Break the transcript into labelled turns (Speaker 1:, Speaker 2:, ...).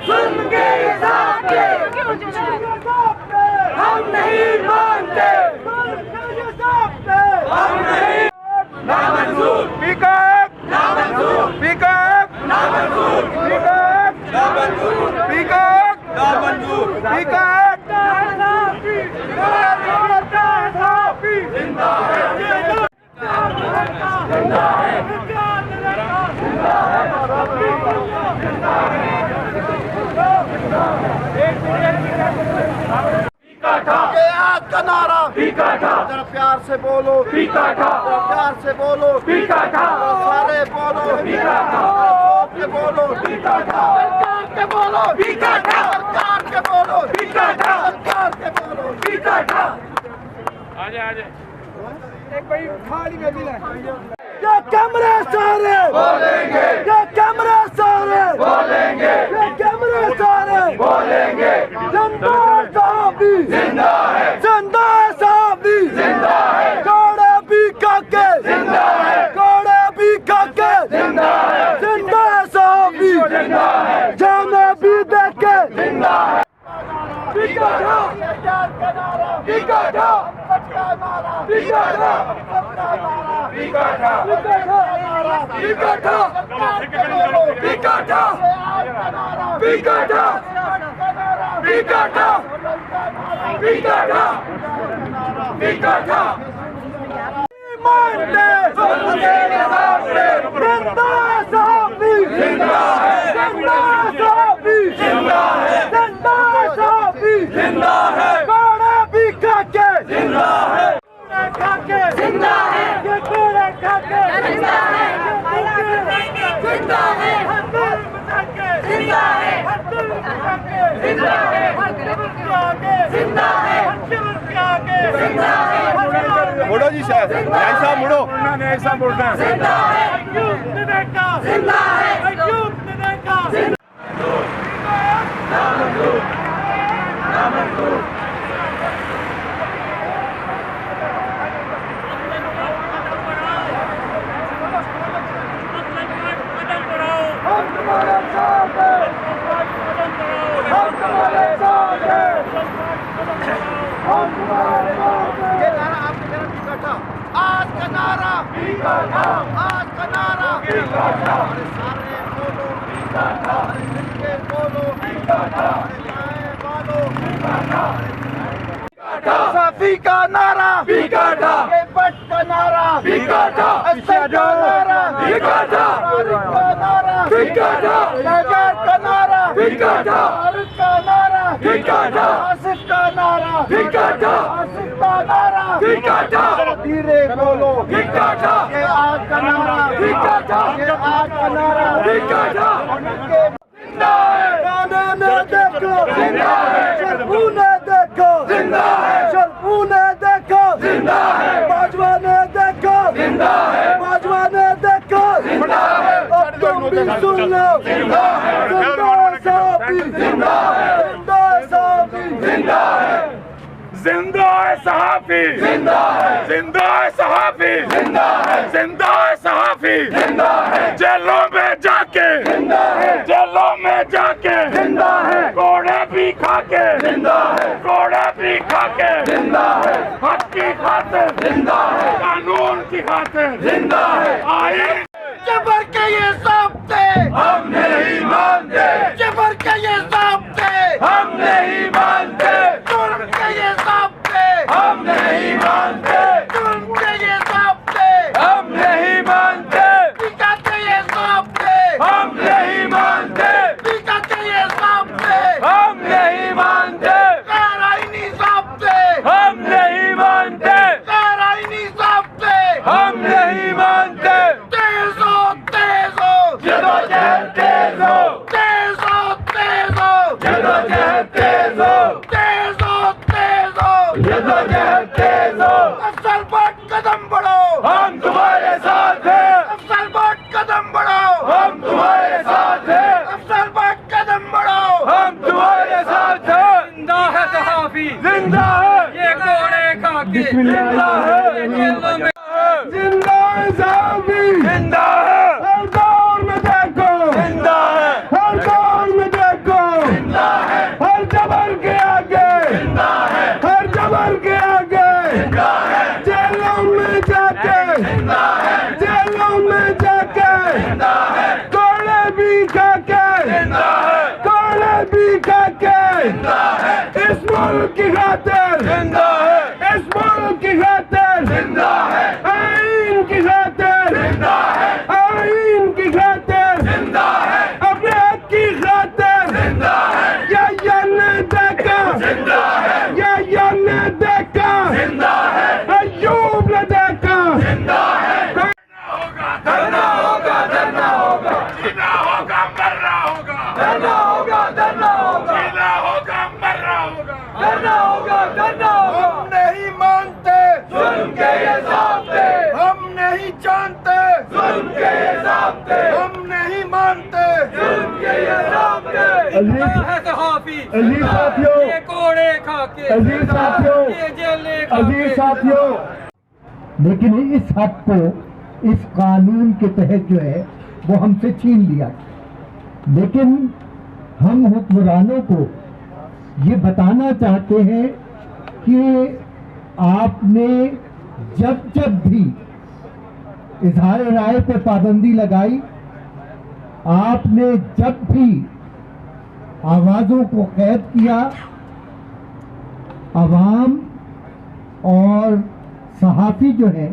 Speaker 1: जुल्म के हिसाब के हम नहीं मानते, हम नहीं नामंजूर, पीकअप नामंजूर, पीकअप नामंजूर, पीकअप नामंजूर, पीकअप नामंजूर, पीकअप जिंदा है, जिंदा है,
Speaker 2: आज का नारा जरा प्यार से बोलो, प्यार से बोलो, सारे बोलो, सरकार के बोलो, सरकार के बोलो, सरकार के बोलो, सरकार के बोलो।
Speaker 3: आजे आजे
Speaker 2: एक भाई खाली में मिला ये कैमरे सारे बोलेंगे, ये कैमरे सारे बोलेंगे, ये कैमरे सारे बोलेंगे। जिंदा साहबी जिंदा है, जिंदा साहबी जिंदा है, कोड़े भी काके जिंदा है, कोड़े भी काके जिंदा है, जिंदा साहबी जिंदा है, जाने भी देके जिंदा है। बिगड़ा बिगड़ा सबका नारा, बिगड़ा सबका नारा, बिगड़ा बिगड़ा बिगड़ा बिगड़ा बिगड़ा बिगड़ा बिगड़ा बिगड़ा मानते जिंदा साहबी जिंदा है, जिंदा साहबी जिंदा है, जिंदा साहबी जिंदा है, कोड़े भी खाके जिंदा है, खाके जिंदा है, ये कोड़े खाके जिंदा है, जिंदा है, जिंदा है, जिंदा है, जिंदा है, जिंदा है।
Speaker 3: मुड़ो जी शायद ऐसा मुड़ो, ऐसा मुड़ना है।
Speaker 2: जिंदा है, जिंदा है, नामंजूर, नामंजूर। हम तुम्हारे साथ हैं, हम तुम्हारे साथ हैं, हम तुम्हारे साथ हैं। ये नारा आपके घर में बैठा, आज का नारा, आज का नारा, अरे सारे बोलो, अरे मिलके बोलो, अरे बोलो, साफी का नारा, ये बट का नारा, असद का नारा, तारिक का नारा, नजर का नारा, तारिक का नारा, आसिफ का नारा, आसिफ का नारा, धीरे बोलो, ये आज का नारा, ये आज का नारा, जिंदा है, गाने ने देखो, जिंदा है, शर्फू ने देखो, जिंदा है, शर्फू ने देखो, जिंदा है, बाजवा ने देखो, जिंदा है, बाजवा ने देखो, जिंदा है, अब तुम भी सुन लो, जिंदा है, जिंदा साहबी, जिंदा है, जिंदा साहबी, जिंदा है,
Speaker 3: जिंदा है सहाफी,
Speaker 2: जिंदा है,
Speaker 3: जिंदा है सहाफी,
Speaker 2: जिंदा है,
Speaker 3: जिंदा है सहाफी,
Speaker 2: जिंदा है,
Speaker 3: जेलों में जाके,
Speaker 2: जिंदा है,
Speaker 3: जेलों में जाके,
Speaker 2: जिंदा है,
Speaker 3: कोड़े भी खाके,
Speaker 2: जिंदा है,
Speaker 3: कोड़े भी खाके,
Speaker 2: जिंदा है,
Speaker 3: हक की खातिर,
Speaker 2: जिंदा है,
Speaker 3: कानून की खातिर,
Speaker 2: जिंदा है।
Speaker 3: आइन
Speaker 2: जबर के ये ज़ाब्ते
Speaker 3: हम नहीं मानते,
Speaker 2: जबर के ये ज़ाब्ते
Speaker 3: हम नहीं मानते,
Speaker 2: जुल्म के ये ज़ाब्ते
Speaker 3: हम नहीं मानते,
Speaker 2: जुल्म के ये ज़ाब्ते
Speaker 3: हम नहीं मानते,
Speaker 2: पीका के ये ज़ाब्ते
Speaker 3: हम नहीं मानते,
Speaker 2: पीका के ये ज़ाब्ते
Speaker 3: हम नहीं मानते,
Speaker 2: गैर आईनी ज़ाब्ते
Speaker 3: हम नहीं मानते,
Speaker 2: गैर आईनी ज़ाब्ते
Speaker 3: हम नहीं मानते।
Speaker 2: तेज हो, तेज हो,
Speaker 3: जदोजहद तेज हो,
Speaker 2: तेज हो, तेज हो,
Speaker 3: जदोजहद तेज हो,
Speaker 2: तेज हो, तेज हो,
Speaker 3: जदोजहद तेज हो।
Speaker 2: अफसल बाट कदम बढ़ो,
Speaker 3: हम तुम्हारे साथ हैं,
Speaker 2: अफसल बाट कदम बढ़ो,
Speaker 3: हम तुम्हारे साथ हैं,
Speaker 2: अफसल बाट कदम बढ़ो,
Speaker 3: हम तुम्हारे साथ हैं।
Speaker 1: जिंदा है सहाफी,
Speaker 3: जिंदा है,
Speaker 1: ये कोड़े खाके,
Speaker 3: जिंदा है,
Speaker 1: जेलों में
Speaker 3: जिंदा है सहाफी, जिंदा है, हर दौर में देखो, जिंदा है, हर दौर में देखो,
Speaker 2: की खातिर
Speaker 3: जिंदा है,
Speaker 2: इस मुल्क की खातिर
Speaker 3: जिंदा है,
Speaker 2: आइन की खातिर
Speaker 3: जिंदा है,
Speaker 2: आइन की खातिर
Speaker 3: जिंदा है,
Speaker 2: अपने हक की खातिर
Speaker 3: जिंदा है,
Speaker 2: या ने देखा
Speaker 3: जिंदा है,
Speaker 2: या ने देखा
Speaker 3: जिंदा है,
Speaker 2: अयूब ने देखा
Speaker 3: जिंदा है। धरना होगा, धरना होगा, जीना होगा, मरना होगा,
Speaker 2: धरना होगा धरना होगा
Speaker 3: जीना होगा, मरना होगा,
Speaker 2: धरना होगा धरना होगा
Speaker 3: हम नहीं मानते
Speaker 2: जुल्म के ये ज़ाब्ते
Speaker 3: हम नहीं जानते
Speaker 2: जुल्म के ये ज़ाब्ते
Speaker 3: हम नहीं मानते
Speaker 2: जुल्म के ये ज़ाब्ते
Speaker 1: है सहाफी
Speaker 2: अजीज साथियों
Speaker 1: ये कोड़े खा के
Speaker 2: अजीज साथियों
Speaker 1: ये जेले खा
Speaker 2: अजीज
Speaker 1: के
Speaker 2: साथियों
Speaker 4: लेकिन इस हक को इस कानून के तहत जो है वो हमसे छीन लिया। लेकिन हम हुक्मरानों को ये बताना चाहते हैं कि आपने जब जब भी इजहार राय पे पाबंदी लगाई, आपने जब भी आवाज़ों को कैद किया, अवाम और सहाफ़ी जो है